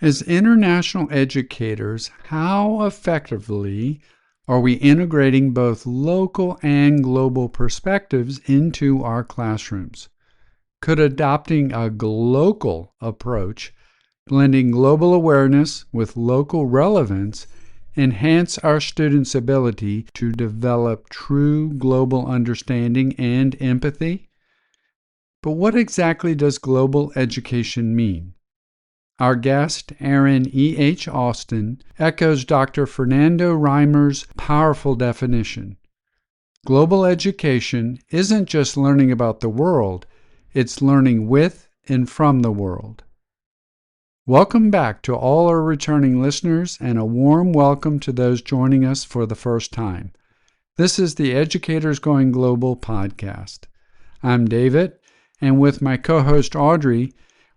As international educators, how effectively are we integrating both local and global perspectives into our classrooms? Could adopting a glocal approach, blending global awareness with local relevance, enhance our students' ability to develop true global understanding and empathy? But what exactly does global education mean? Our guest, Erin E.H. Austin, echoes Dr. Fernando Reimer's powerful definition. Global education isn't just learning about the world, it's learning with and from the world. Welcome back to all our returning listeners, and a warm welcome to those joining us for the first time. This is the Educators Going Global podcast. I'm David, and with my co-host Audrey,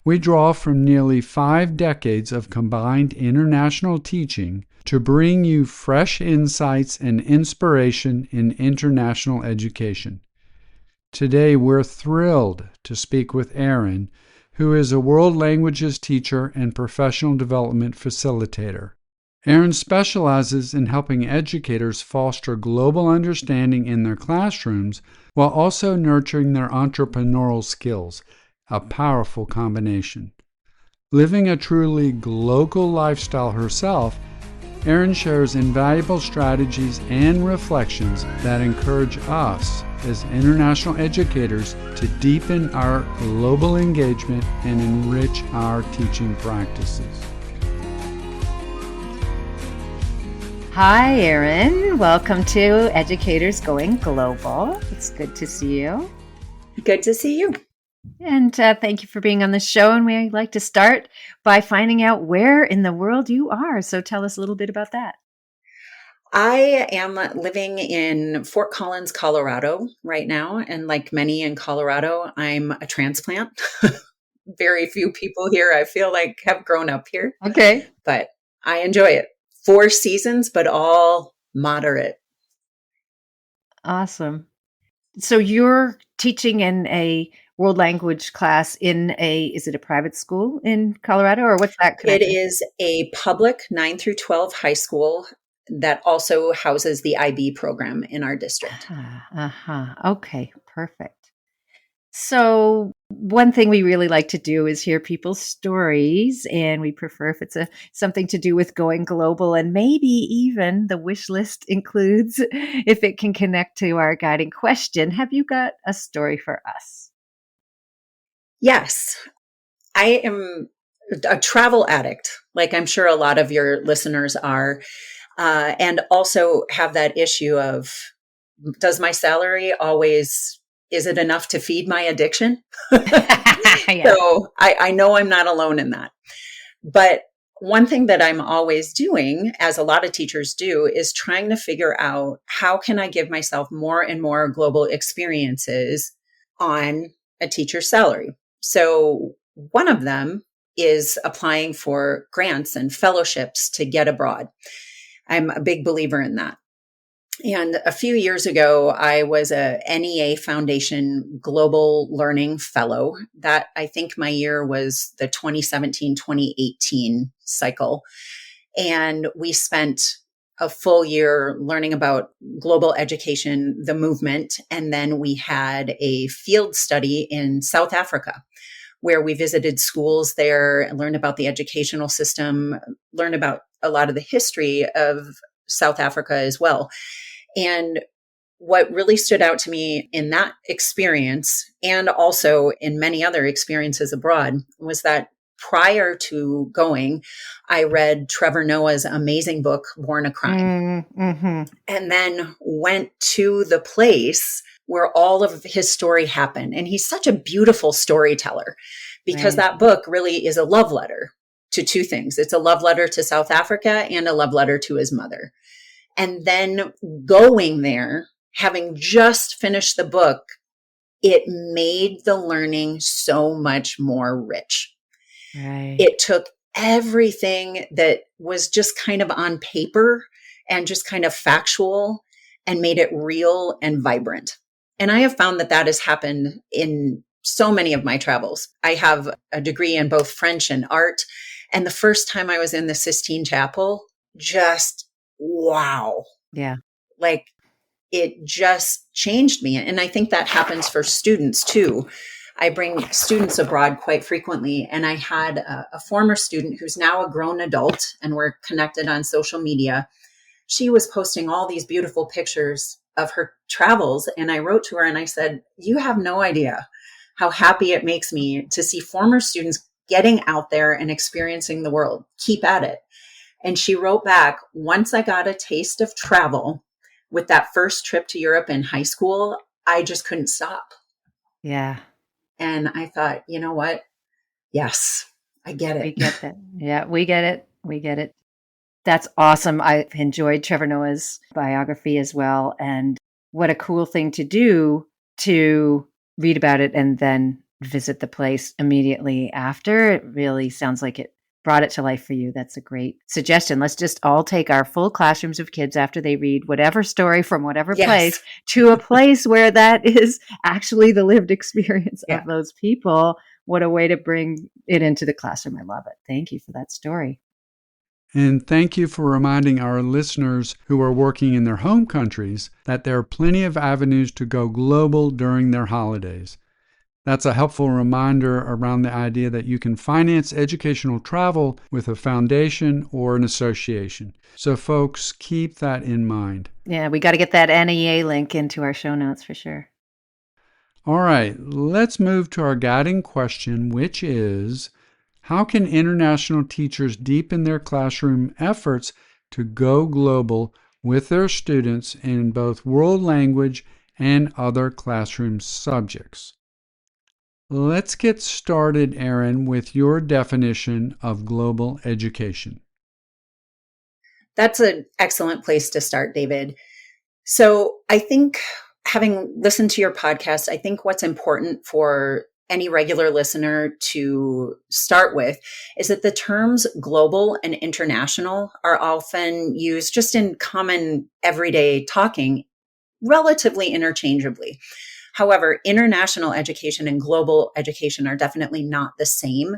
we draw from nearly 5 decades of combined international teaching to bring you fresh insights and inspiration in international education. Today, we're thrilled to speak with Erin, who is a world languages teacher and professional development facilitator. Erin specializes in helping educators foster global understanding in their classrooms while also nurturing their entrepreneurial skills, a powerful combination. Living a truly glocal lifestyle herself, Erin shares invaluable strategies and reflections that encourage us as international educators to deepen our global engagement and enrich our teaching practices. Hi, Erin. Welcome to Educators Going Global. It's good to see you. Good to see you. And thank you for being on the show. And we'd like to start by finding out where in the world you are. So tell us a little bit about that. I am living in Fort Collins, Colorado right now. And like many in Colorado, I'm a transplant. Very few people here, I feel like, have grown up here. Okay. But I enjoy it. 4 seasons, but all moderate. Awesome. So you're teaching in a world language class is it a private school in Colorado, or what's that connection? It is a public 9 through 12 high school that also houses the IB program in our district. Okay, perfect. So one thing we really like to do is hear people's stories, and we prefer if it's something to do with going global, and maybe even the wish list includes if it can connect to our guiding question. Have you got a story for us? Yes, I am a travel addict, like I'm sure a lot of your listeners are, and also have that issue of, does my salary always, is it enough to feed my addiction? Yeah. So I know I'm not alone in that. But one thing that I'm always doing, as a lot of teachers do, is trying to figure out how can I give myself more and more global experiences on a teacher's salary. So one of them is applying for grants and fellowships to get abroad. I'm a big believer in that. And a few years ago, I was a NEA Foundation Global Learning Fellow. That, I think my year was the 2017-2018 cycle. And we spent a full year learning about global education, the movement. And then we had a field study in South Africa, where we visited schools there and learned about the educational system, learned about a lot of the history of South Africa as well. And what really stood out to me in that experience, and also in many other experiences abroad, was that prior to going, I read Trevor Noah's amazing book, Born a Crime, and then went to the place where all of his story happened. And he's such a beautiful storyteller, because that book really is a love letter to 2 things. It's a love letter to South Africa and a love letter to his mother. And then going there, having just finished the book, it made the learning so much more rich. Right. It took everything that was just kind of on paper and just kind of factual and made it real and vibrant. And I have found that that has happened in so many of my travels. I have a degree in both French and art. And the first time I was in the Sistine Chapel, just wow. Yeah. Like it just changed me. And I think that happens for students too. I bring students abroad quite frequently. And I had a former student who's now a grown adult, and we're connected on social media. She was posting all these beautiful pictures of her travels. And I wrote to her and I said, you have no idea how happy it makes me to see former students getting out there and experiencing the world. Keep at it. And she wrote back, once I got a taste of travel with that first trip to Europe in high school, I just couldn't stop. Yeah. And I thought, you know what? Yes, I get it. We get that. Yeah, we get it. We get it. That's awesome. I've enjoyed Trevor Noah's biography as well. And what a cool thing to do, to read about it and then visit the place immediately after. It really sounds like it brought it to life for you. That's a great suggestion. Let's just all take our full classrooms of kids after they read whatever story from whatever place to a place where that is actually the lived experience of those people. What a way to bring it into the classroom. I love it. Thank you for that story. And thank you for reminding our listeners who are working in their home countries that there are plenty of avenues to go global during their holidays. That's a helpful reminder around the idea that you can finance educational travel with a foundation or an association. So folks, keep that in mind. Yeah, we got to get that NEA link into our show notes for sure. All right, let's move to our guiding question, which is, how can international teachers deepen their classroom efforts to go global with their students in both world language and other classroom subjects? Let's get started, Erin, with your definition of global education. That's an excellent place to start, David. So I think, having listened to your podcast, I think what's important for any regular listener to start with is that the terms global and international are often used just in common everyday talking relatively interchangeably. However, international education and global education are definitely not the same.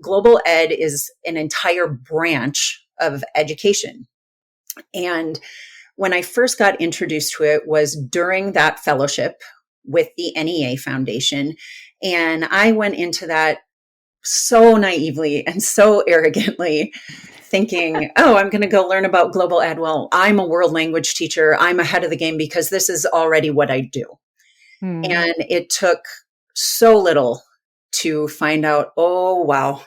Global ed is an entire branch of education. And when I first got introduced to it was during that fellowship with the NEA Foundation. And I went into that so naively and so arrogantly, thinking, oh, I'm going to go learn about global ed. Well, I'm a world language teacher. I'm ahead of the game because this is already what I do. And it took so little to find out, oh, wow,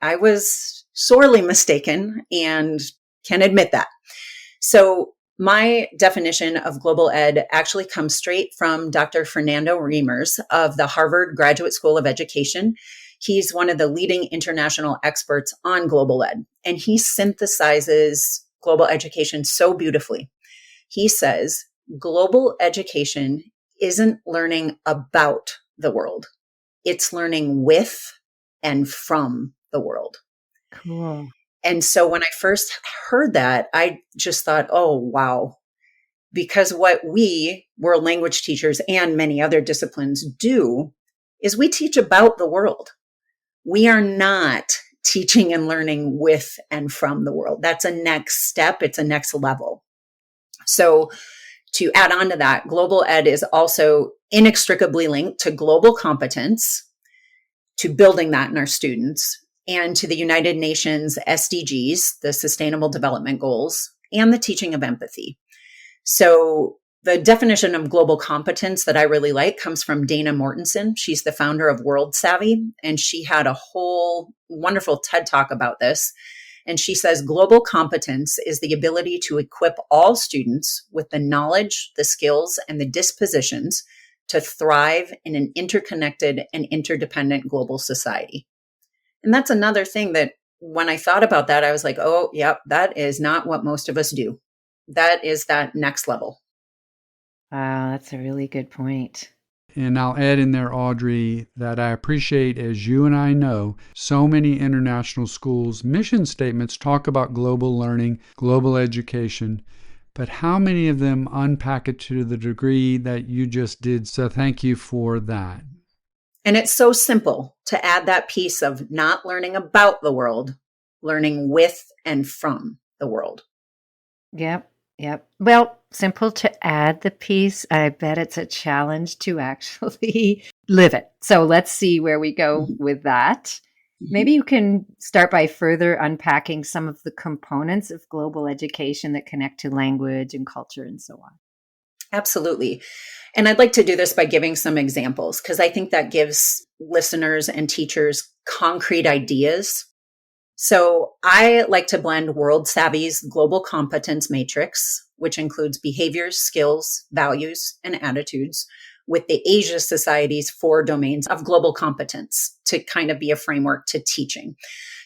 I was sorely mistaken and can admit that. So my definition of global ed actually comes straight from Dr. Fernando Reimers of the Harvard Graduate School of Education. He's one of the leading international experts on global ed, and he synthesizes global education so beautifully. He says, global education isn't learning about the world. It's learning with and from the world. Cool. And so when I first heard that, I just thought, oh, wow. Because what we, world language teachers and many other disciplines do is we teach about the world. We are not teaching and learning with and from the world. That's a next step. It's a next level. So to add on to that, global ed is also inextricably linked to global competence, to building that in our students, and to the United Nations SDGs, the Sustainable Development Goals, and the teaching of empathy. So the definition of global competence that I really like comes from Dana Mortensen. She's the founder of World Savvy, and she had a whole wonderful TED Talk about this. And she says, global competence is the ability to equip all students with the knowledge, the skills, and the dispositions to thrive in an interconnected and interdependent global society. And that's another thing that when I thought about that, I was like, oh, yep, that is not what most of us do. That is that next level. Wow, that's a really good point. And I'll add in there, Audrey, that I appreciate, as you and I know, so many international schools' mission statements talk about global learning, global education, but how many of them unpack it to the degree that you just did? So thank you for that. And it's so simple to add that piece of not learning about the world, learning with and from the world. Yep. Yep. Well, simple to add the piece. I bet it's a challenge to actually live it. So let's see where we go Mhm. with that. Maybe you can start by further unpacking some of the components of global education that connect to language and culture and so on. Absolutely. And I'd like to do this by giving some examples because I think that gives listeners and teachers concrete ideas. So I like to blend World Savvy's global competence matrix, which includes behaviors, skills, values, and attitudes, with the Asia Society's 4 domains of global competence to kind of be a framework to teaching.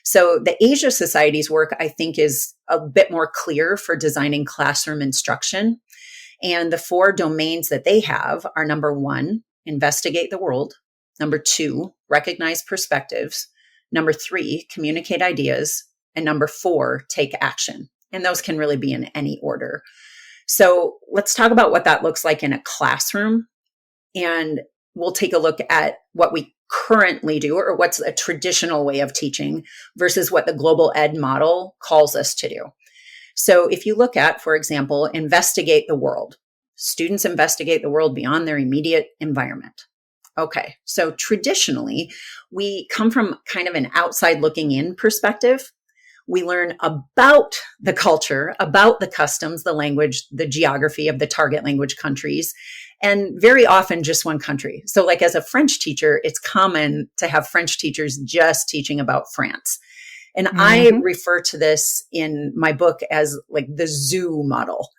So the Asia Society's work, I think, is a bit more clear for designing classroom instruction. And the 4 domains that they have are: number 1, investigate the world; number 2, recognize perspectives; number 3, communicate ideas; and number 4, take action. And those can really be in any order. So let's talk about what that looks like in a classroom. And we'll take a look at what we currently do, or what's a traditional way of teaching versus what the global ed model calls us to do. So if you look at, for example, investigate the world, students investigate the world beyond their immediate environment. Okay, so traditionally, we come from kind of an outside looking in perspective. We learn about the culture, about the customs, the language, the geography of the target language countries, and very often just one country. So like as a French teacher, it's common to have French teachers just teaching about France. And I refer to this in my book as like the zoo model.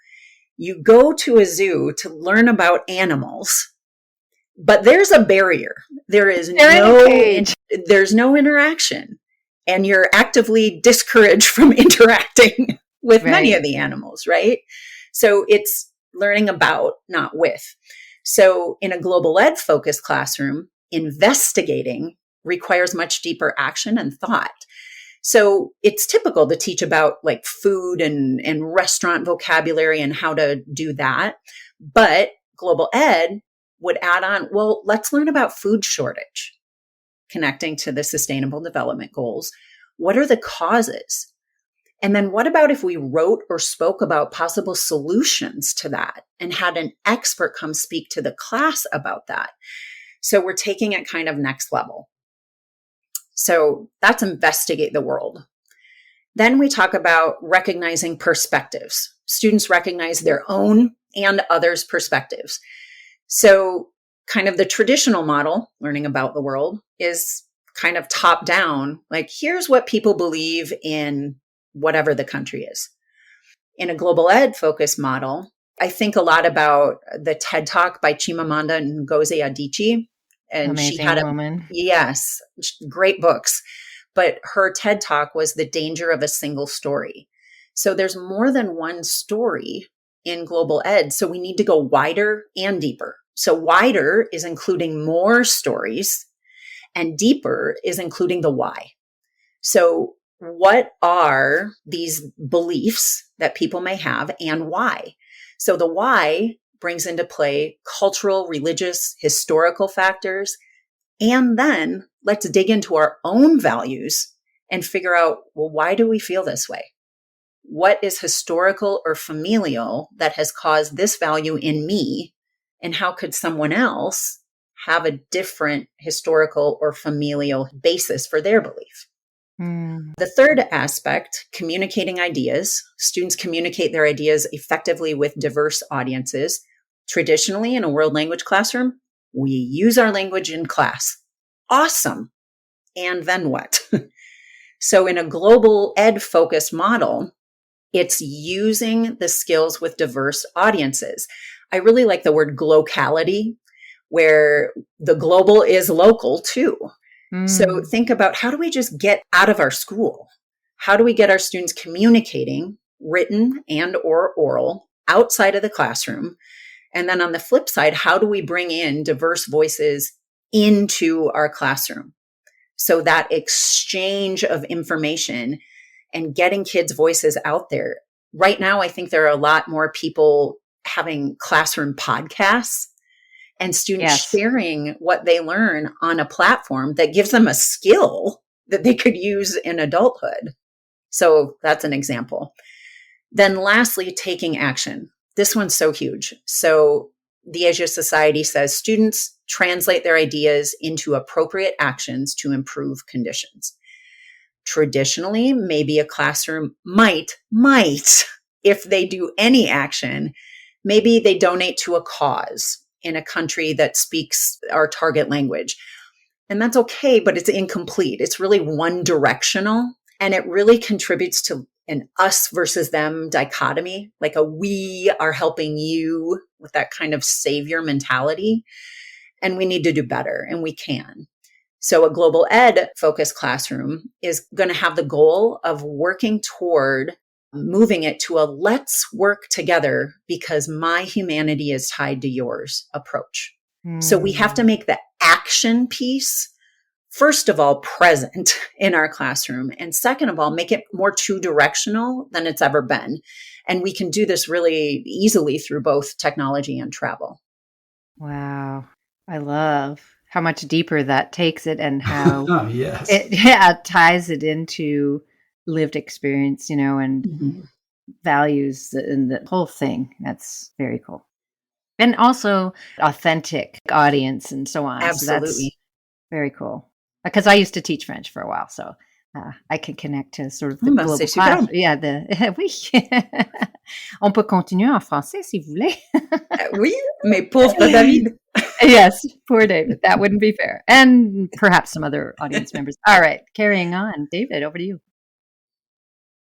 You go to a zoo to learn about animals, but there's a barrier. There's no interaction, and you're actively discouraged from interacting with many of the animals, right? So it's learning about, not with. So in a global ed focused classroom, investigating requires much deeper action and thought. So it's typical to teach about like food and restaurant vocabulary and how to do that. But global ed would add on, well, let's learn about food shortage, connecting to the Sustainable Development Goals. What are the causes? And then what about if we wrote or spoke about possible solutions to that and had an expert come speak to the class about that? So we're taking it kind of next level. So that's investigate the world. Then we talk about recognizing perspectives. Students recognize their own and others' perspectives. So kind of the traditional model, learning about the world, is kind of top down, like here's what people believe in whatever the country is. In a global ed focused model, I think a lot about the TED Talk by Chimamanda Ngozi Adichie. And amazing she had woman. Yes, great books. But her TED Talk was the danger of a single story. So there's more than one story in global ed. So we need to go wider and deeper. So wider is including more stories, and deeper is including the why. So what are these beliefs that people may have and why? So the why brings into play cultural, religious, historical factors. And then let's dig into our own values and figure out, well, why do we feel this way? What is historical or familial that has caused this value in me? And how could someone else have a different historical or familial basis for their belief? The third aspect, communicating ideas. Students communicate their ideas effectively with diverse audiences. Traditionally, in a world language classroom, we use our language in class. Awesome. And then what? So in a global ed focused model, it's using the skills with diverse audiences. I really like the word glocality, where the global is local too. So think about, how do we just get out of our school? How do we get our students communicating, written and or oral, outside of the classroom? And then on the flip side, how do we bring in diverse voices into our classroom? So that exchange of information and getting kids' voices out there. Right now, I think there are a lot more people having classroom podcasts. and students Yes. sharing what they learn on a platform that gives them a skill that they could use in adulthood. So that's an example. Then lastly, taking action. This one's so huge. So the Asia Society says students translate their ideas into appropriate actions to improve conditions. Traditionally, maybe a classroom might, if they do any action, maybe they donate to a cause in a country that speaks our target language. And that's okay, but it's incomplete. It's really one directional, and it really contributes to an us versus them dichotomy, like a we are helping you with that kind of savior mentality. And we need to do better, and we can. So a global ed focused classroom is going to have the goal of working toward moving it to a let's work together because my humanity is tied to yours approach. So we have to make the action piece, first of all, present in our classroom. And second of all, make it more two directional than it's ever been. And we can do this really easily through both technology and travel. Wow. I love how much deeper that takes it and how Oh, yes. it ties it into lived experience, and values and the whole thing. That's very cool. And also authentic audience and so on. So that's Absolutely. very cool. Because I used to teach French for a while, so I can connect to sort of the Ben, global c'est super. class. Yeah, oui. On peut continuer en français si vous voulez. Oui, mais pauvre David. Yes, poor David. That wouldn't be fair. And perhaps some other audience members. All right, carrying on. David, over to you.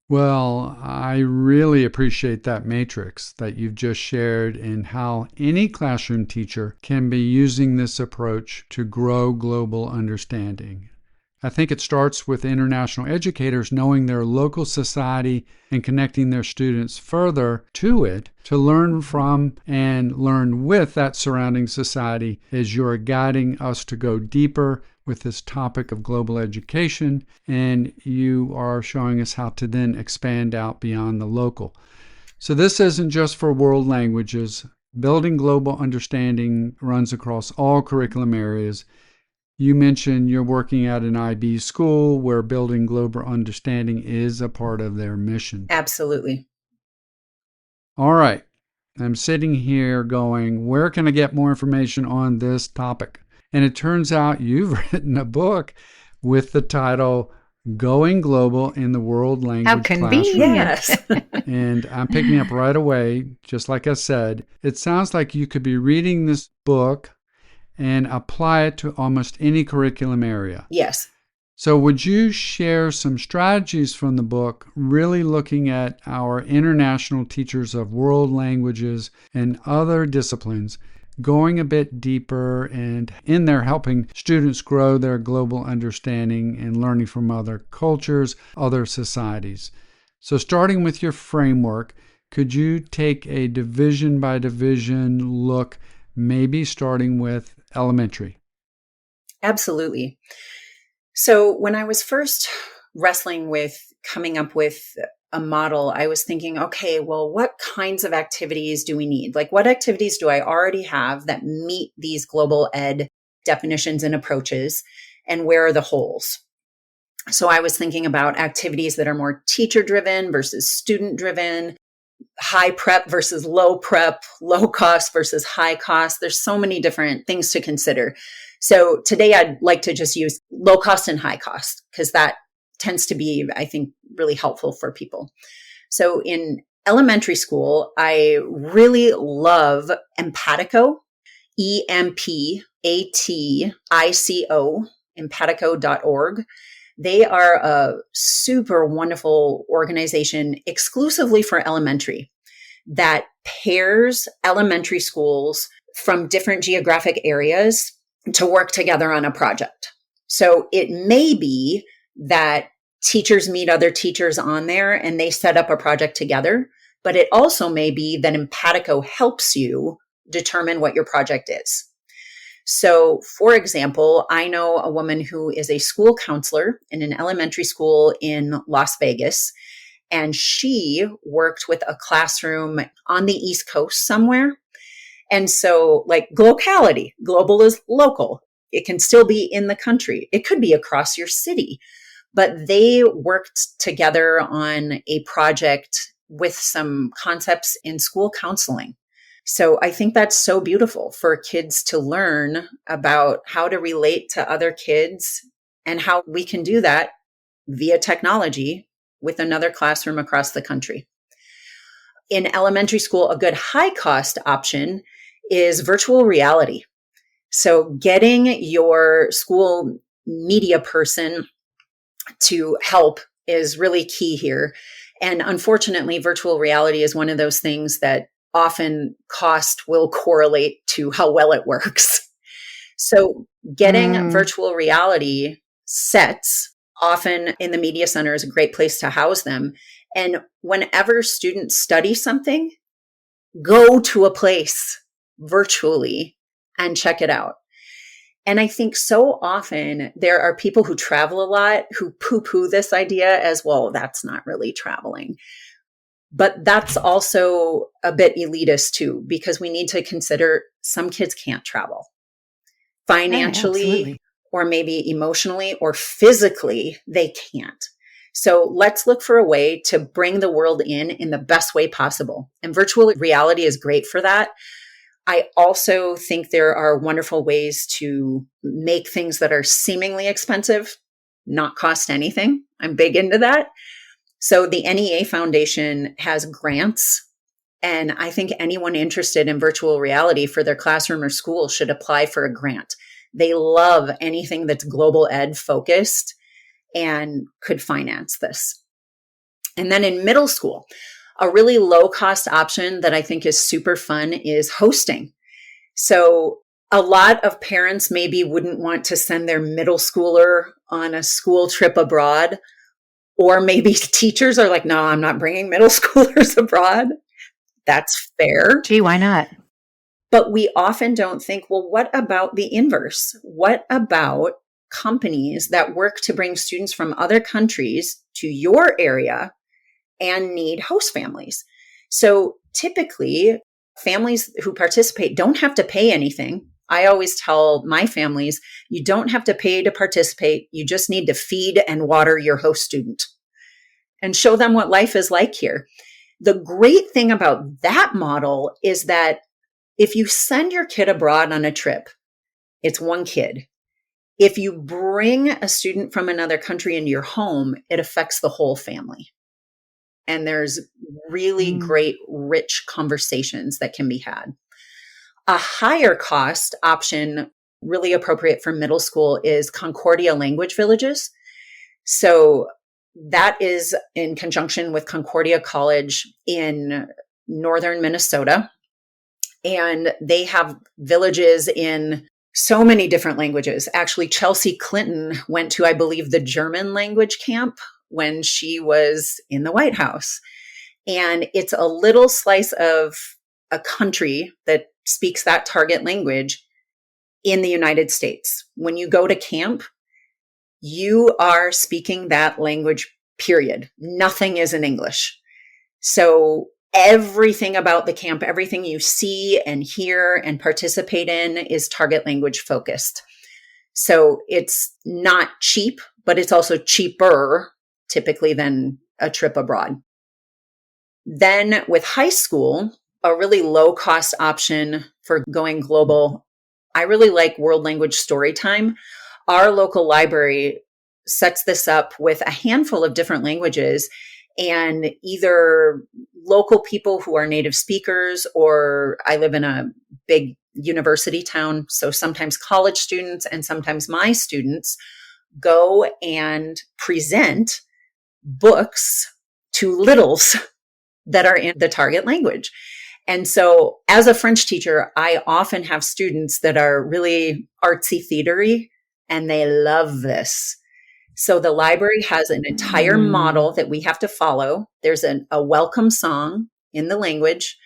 Well, I really appreciate that matrix that you've just shared and how any classroom teacher can be using this approach to grow global understanding. I think it starts with international educators knowing their local society and connecting their students further to it to learn from and learn with that surrounding society as you're guiding us to go deeper with this topic of global education, and you are showing us how to then expand out beyond the local. So this isn't just for world languages. Building global understanding runs across all curriculum areas. You mentioned you're working at an IB school where building global understanding is a part of their mission. Absolutely. All right. I'm sitting here going, where can I get more information on this topic? And it turns out you've written a book with the title Going Global in the World Language How convenient. Yes. And I'm picking up right away, just like I said. It sounds like you could be reading this book and apply it to almost any curriculum area. Yes. So would you share some strategies from the book, really looking at our international teachers of world languages and other disciplines, going a bit deeper and in there helping students grow their global understanding and learning from other cultures, other societies? So starting with your framework, could you take a division by division look, maybe starting with elementary? Absolutely. So when I was first wrestling with coming up with a model, I was thinking, okay, well, what kinds of activities do we need? Like, what activities do I already have that meet these global ed definitions and approaches? And where are the holes? So I was thinking about activities that are more teacher driven versus student driven, high prep versus low prep, low cost versus high cost. There's so many different things to consider. So today I'd like to just use low cost and high cost because that tends to be, I think, really helpful for people. So in elementary school, I really love Empatico, EMPATICO, empatico.org. They are a super wonderful organization exclusively for elementary that pairs elementary schools from different geographic areas to work together on a project. So it may be that teachers meet other teachers on there and they set up a project together, but it also may be that Empatico helps you determine what your project is. So, for example, I know a woman who is a school counselor in an elementary school in Las Vegas, and she worked with a classroom on the East Coast somewhere. And so, like glocality, global is local. It can still be in the country. It could be across your city. But they worked together on a project with some concepts in school counseling. So I think that's so beautiful for kids to learn about how to relate to other kids and how we can do that via technology with another classroom across the country. In elementary school, a good high cost option is virtual reality. So getting your school media person to help is really key here. And unfortunately, virtual reality is one of those things that often cost will correlate to how well it works. So getting virtual reality sets often in the media center is a great place to house them. And whenever students study something, go to a place virtually and check it out. And I think so often there are people who travel a lot who poo-poo this idea as, well, that's not really traveling. But that's also a bit elitist too, because we need to consider some kids can't travel financially, or maybe emotionally or physically, they can't. So let's look for a way to bring the world in the best way possible. And virtual reality is great for that. I also think there are wonderful ways to make things that are seemingly expensive not cost anything. I'm big into that. So the NEA Foundation has grants, and I think anyone interested in virtual reality for their classroom or school should apply for a grant. They love anything that's global ed focused and could finance this. And then in middle school, a really low cost option that I think is super fun is hosting. So a lot of parents maybe wouldn't want to send their middle schooler on a school trip abroad, or maybe teachers are like, no, I'm not bringing middle schoolers abroad. That's fair. Gee, why not? But we often don't think, well, what about the inverse? What about companies that work to bring students from other countries to your area and need host families? So typically, families who participate don't have to pay anything. I always tell my families, you don't have to pay to participate. You just need to feed and water your host student and show them what life is like here. The great thing about that model is that if you send your kid abroad on a trip, it's one kid. If you bring a student from another country into your home, it affects the whole family. And there's really great, rich conversations that can be had. A higher cost option, really appropriate for middle school, is Concordia Language Villages. So that is in conjunction with Concordia College in northern Minnesota. And they have villages in so many different languages. Actually, Chelsea Clinton went to, I believe, the German language camp when she was in the White House. And it's a little slice of a country that speaks that target language in the United States. When you go to camp, you are speaking that language, period. Nothing is in English. So everything about the camp, everything you see and hear and participate in is target language focused. So it's not cheap, but it's also cheaper typically than a trip abroad. Then with high school, a really low cost option for going global, I really like World Language Storytime. Our local library sets this up with a handful of different languages, and either local people who are native speakers, or I live in a big university town, so sometimes college students and sometimes my students go and present books to littles that are in the target language. And so as a French teacher, I often have students that are really artsy theatery, and they love this. So the library has an entire model that we have to follow. There's a welcome song in the language.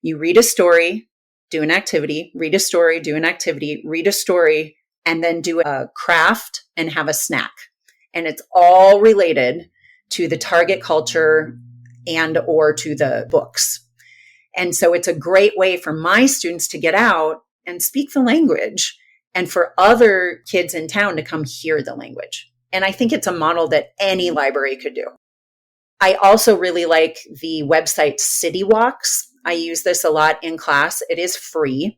You read a story, do an activity, read a story, do an activity, read a story, and then do a craft and have a snack. And it's all related to the target culture and or to the books. And so it's a great way for my students to get out and speak the language and for other kids in town to come hear the language. And I think it's a model that any library could do. I also really like the website City Walks. I use this a lot in class. It is free.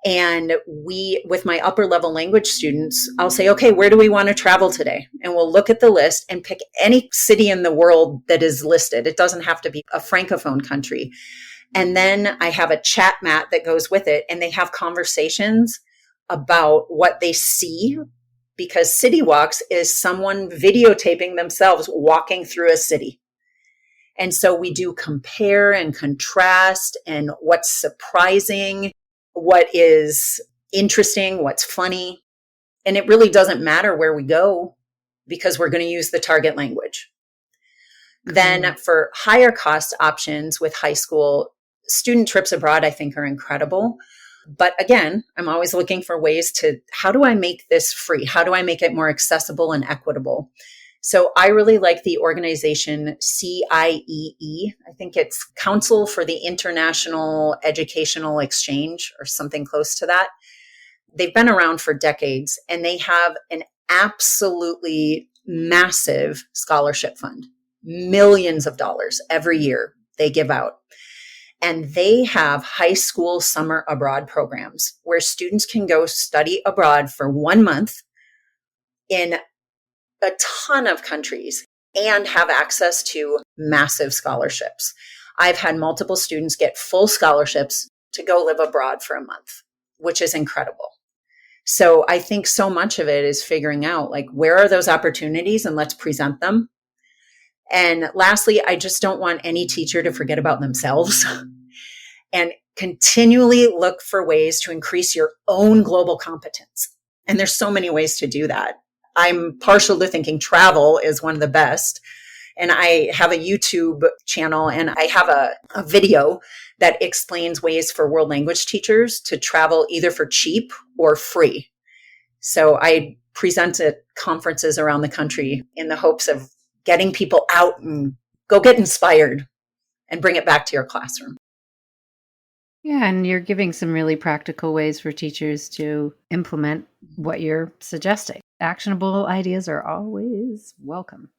And with my upper level language students, I'll say, okay, where do we want to travel today? And we'll look at the list and pick any city in the world that is listed. It doesn't have to be a Francophone country. And then I have a chat mat that goes with it, and they have conversations about what they see, because City Walks is someone videotaping themselves walking through a city. And so we do compare and contrast and what's surprising, what is interesting, what's funny. And it really doesn't matter where we go because we're going to use the target language. Then for higher cost options with high school, student trips abroad, I think, are incredible. But again, I'm always looking for ways to, how do I make this free? How do I make it more accessible and equitable? So I really like the organization CIEE. I think it's Council for the International Educational Exchange or something close to that. They've been around for decades, and they have an absolutely massive scholarship fund, millions of dollars every year they give out. And they have high school summer abroad programs where students can go study abroad for 1 month in a ton of countries and have access to massive scholarships. I've had multiple students get full scholarships to go live abroad for a month, which is incredible. So I think so much of it is figuring out, like, where are those opportunities, and let's present them. And lastly, I just don't want any teacher to forget about themselves and continually look for ways to increase your own global competence. And there's so many ways to do that. I'm partial to thinking travel is one of the best. And I have a YouTube channel, and I have a video that explains ways for world language teachers to travel either for cheap or free. So I present at conferences around the country in the hopes of getting people out and go get inspired and bring it back to your classroom. Yeah, and you're giving some really practical ways for teachers to implement what you're suggesting. Actionable ideas are always welcome.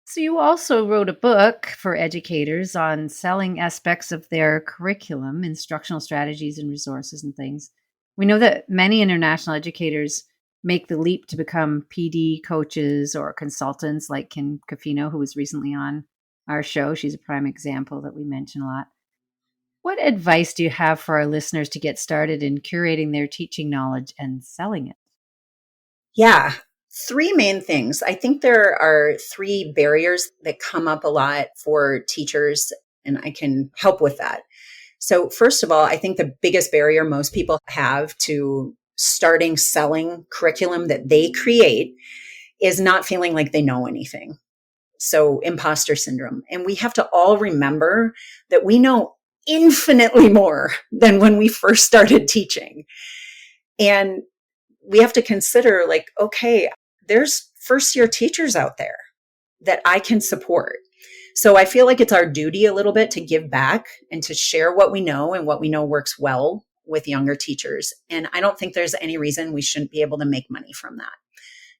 So you also wrote a book for educators on selling aspects of their curriculum, instructional strategies and resources and things. We know that many international educators make the leap to become PD coaches or consultants, like Kim Cafino, who was recently on our show. She's a prime example that we mention a lot. What advice do you have for our listeners to get started in curating their teaching knowledge and selling it? Yeah, 3 main things. I think there are 3 barriers that come up a lot for teachers, and I can help with that. So first of all, I think the biggest barrier most people have to starting selling curriculum that they create is not feeling like they know anything. So imposter syndrome. And we have to all remember that we know infinitely more than when we first started teaching. And we have to consider, like, okay, there's first year teachers out there that I can support. So I feel like it's our duty a little bit to give back and to share what we know and what we know works well with younger teachers. And I don't think there's any reason we shouldn't be able to make money from that.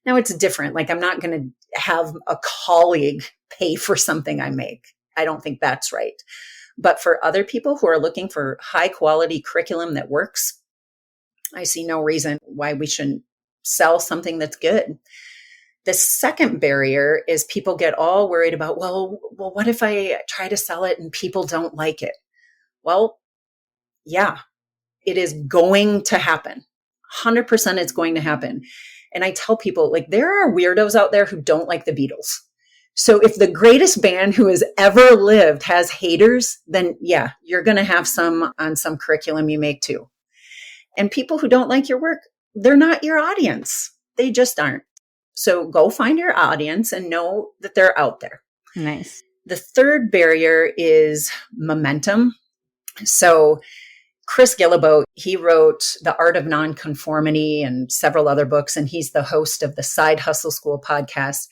Now, it's different. Like, I'm not going to have a colleague pay for something I make. I don't think that's right. But for other people who are looking for high quality curriculum that works, I see no reason why we shouldn't sell something that's good. The second barrier is people get all worried about, well, what if I try to sell it and people don't like it? Well, yeah, it is going to happen. 100% it's going to happen. And I tell people, like, there are weirdos out there who don't like the Beatles. So if the greatest band who has ever lived has haters, then yeah, you're going to have some on some curriculum you make too. And people who don't like your work, they're not your audience. They just aren't. So go find your audience and know that they're out there. Nice. The third barrier is momentum. So Chris Guillebeau, he wrote The Art of Nonconformity and several other books, and he's the host of the Side Hustle School podcast.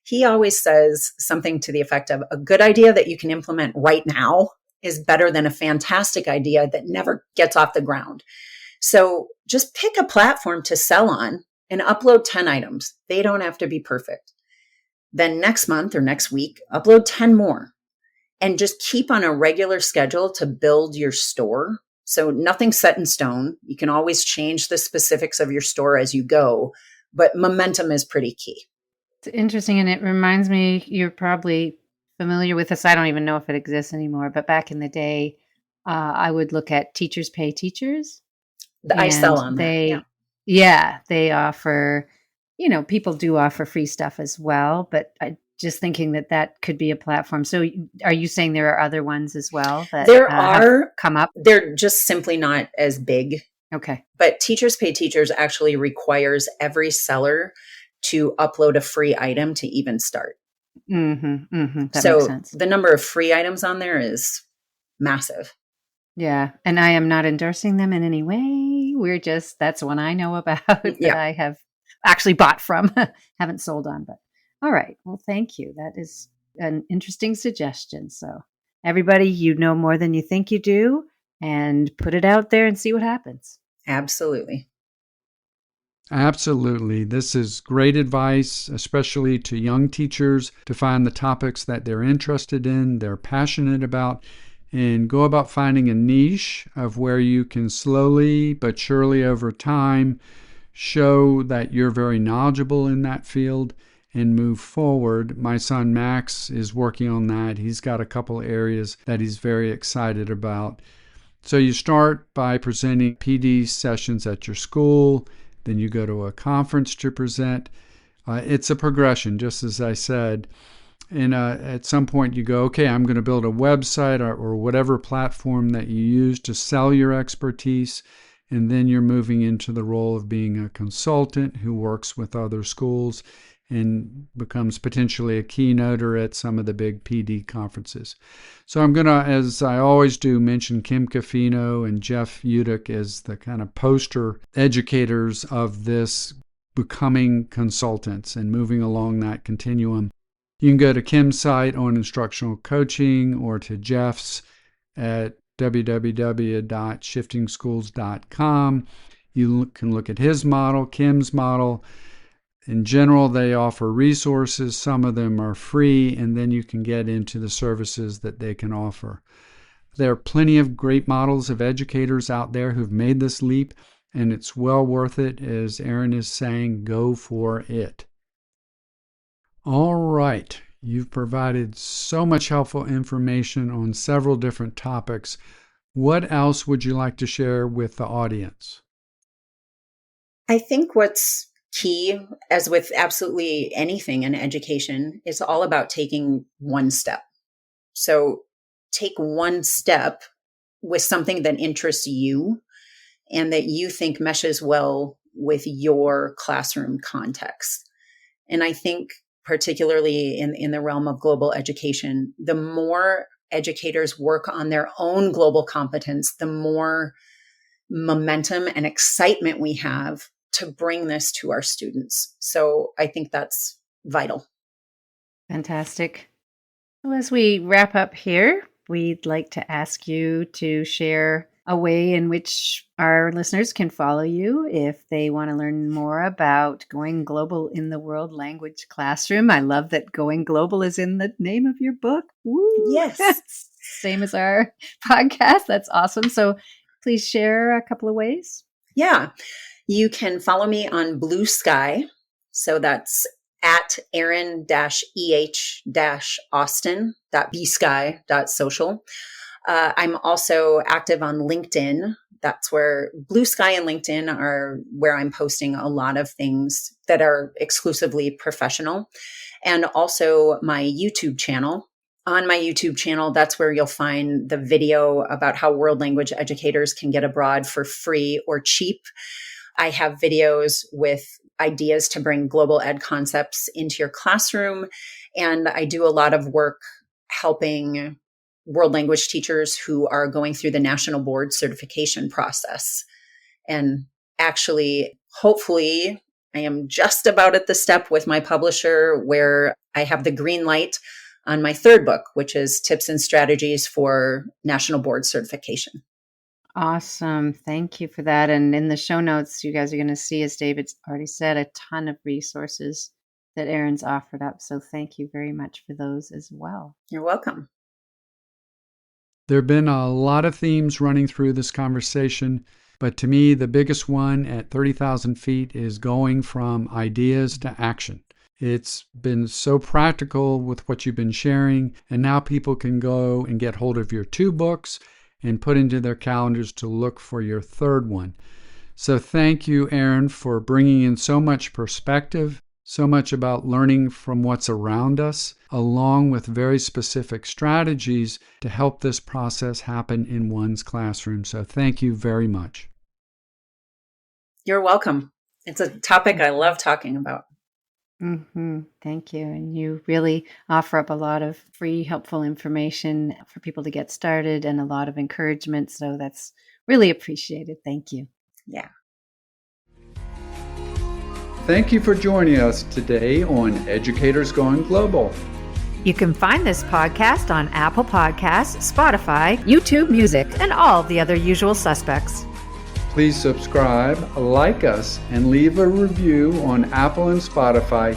He always says something to the effect of, a good idea that you can implement right now is better than a fantastic idea that never gets off the ground. So just pick a platform to sell on and upload 10 items. They don't have to be perfect. Then next month or next week, upload 10 more and just keep on a regular schedule to build your store. So nothing's set in stone. You can always change the specifics of your store as you go, but momentum is pretty key. It's interesting. And it reminds me, you're probably familiar with this. I don't even know if it exists anymore, but back in the day, I would look at Teachers Pay Teachers. I sell And on that. they offer, people do offer free stuff as well, but I just thinking that could be a platform. So are you saying there are other ones as well that There have are come up? They're just simply not as big. Okay. But Teachers Pay Teachers actually requires every seller to upload a free item to even start. That makes So sense. the number of free items on there is massive. Yeah. And I am not endorsing them in any way. That's one I know about that I have actually bought from, haven't sold on, but all right. Well, thank you. That is an interesting suggestion. So everybody, you know more than you think you do, and put it out there and see what happens. Absolutely. Absolutely. This is great advice, especially to young teachers, to find the topics that they're interested in, they're passionate about, and go about finding a niche of where you can slowly but surely over time show that you're very knowledgeable in that field and move forward. My son Max is working on that. He's got a couple areas that he's very excited about. So you start by presenting PD sessions at your school, then you go to a conference to present. It's a progression, just as I said. And at some point you go, okay, I'm going to build a website or whatever platform that you use to sell your expertise. And then you're moving into the role of being a consultant who works with other schools and becomes potentially a keynoter at some of the big PD conferences. So I'm going to, as I always do, mention Kim Cafino and Jeff Udick as the kind of poster educators of this becoming consultants and moving along that continuum. You can go to Kim's site on instructional coaching or to Jeff's at www.shiftingschools.com. You can look at his model, Kim's model. In general, they offer resources. Some of them are free, and then you can get into the services that they can offer. There are plenty of great models of educators out there who've made this leap, and it's well worth it. As Erin is saying, go for it. All right. You've provided so much helpful information on several different topics. What else would you like to share with the audience? I think what's key, as with absolutely anything in education, is all about taking one step. So take one step with something that interests you and that you think meshes well with your classroom context. And I think particularly in the realm of global education, the more educators work on their own global competence, the more momentum and excitement we have to bring this to our students. So I think that's vital. Fantastic. Well, as we wrap up here, we'd like to ask you to share a way in which our listeners can follow you if they want to learn more about going global in the world language classroom. I love that going global is in the name of your book. Woo! Yes. Same as our podcast. That's awesome. So please share a couple of ways. Yeah. You can follow me on Blue Sky. So that's at Erin-EH-Austin.bsky.social. I'm also active on LinkedIn. That's where Blue Sky and LinkedIn are where I'm posting a lot of things that are exclusively professional. And also my YouTube channel. On my YouTube channel, that's where you'll find the video about how world language educators can get abroad for free or cheap. I have videos with ideas to bring global ed concepts into your classroom. And I do a lot of work helping world language teachers who are going through the national board certification process. And actually, hopefully, I am just about at the step with my publisher where I have the green light on my third book, which is Tips and Strategies for National Board Certification. Awesome. Thank you for that. And in the show notes, you guys are going to see, as David already said, a ton of resources that Erin's offered up. So thank you very much for those as well. You're welcome. There have been a lot of themes running through this conversation, but to me, the biggest one at 30,000 feet is going from ideas to action. It's been so practical with what you've been sharing, and now people can go and get hold of your 2 books and put into their calendars to look for your third one. So thank you, Erin, for bringing in so much perspective, so much about learning from what's around us, along with very specific strategies to help this process happen in one's classroom. So thank you very much. You're welcome. It's a topic I love talking about. Thank you. And you really offer up a lot of free, helpful information for people to get started and a lot of encouragement. So that's really appreciated. Thank you. Yeah. Thank you for joining us today on Educators Going Global. You can find this podcast on Apple Podcasts, Spotify, YouTube Music, and all the other usual suspects. Please subscribe, like us, and leave a review on Apple and Spotify,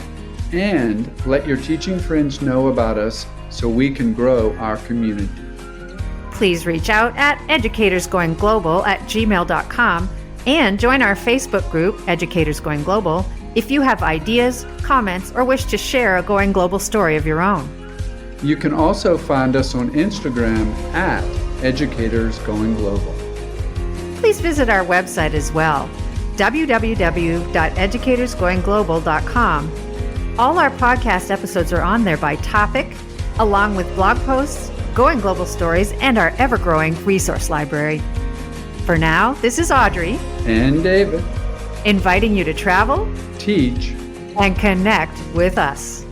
and let your teaching friends know about us so we can grow our community. Please reach out at educatorsgoingglobal@gmail.com and join our Facebook group, Educators Going Global, if you have ideas, comments, or wish to share a Going Global story of your own. You can also find us on Instagram at Educators Going Global. Please visit our website as well, www.educatorsgoingglobal.com. All our podcast episodes are on there by topic, along with blog posts, Going Global stories, and our ever-growing resource library. For now, this is Audrey And David. inviting you to travel, Teach. and connect with us.